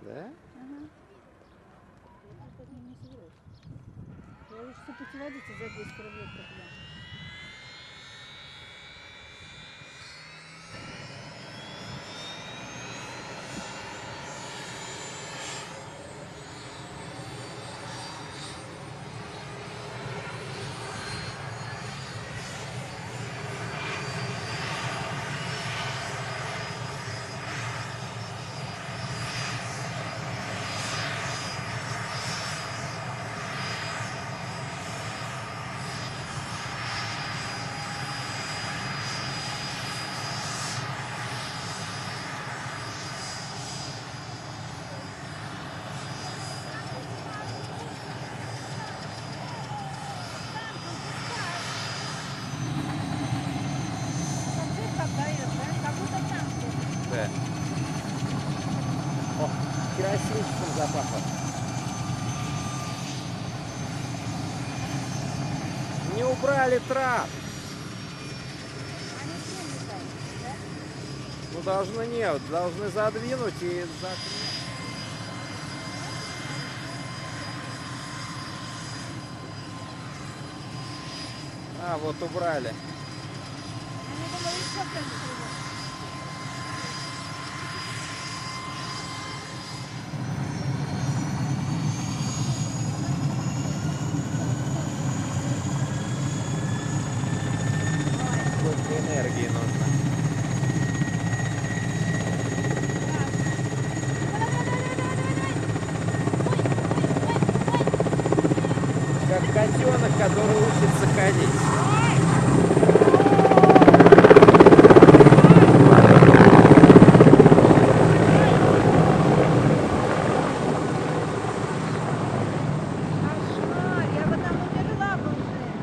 Да? Ага. Я лучше все путеводитель за 200 рублей куплю. Да. О, керосинчиком запахло. Не убрали трап. Ну должны нет, должны задвинуть и закрыть. А, вот убрали. Сколько энергии нужно. Как котенок, который учится ходить.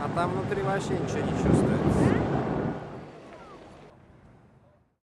А там внутри вообще ничего не чувствуется.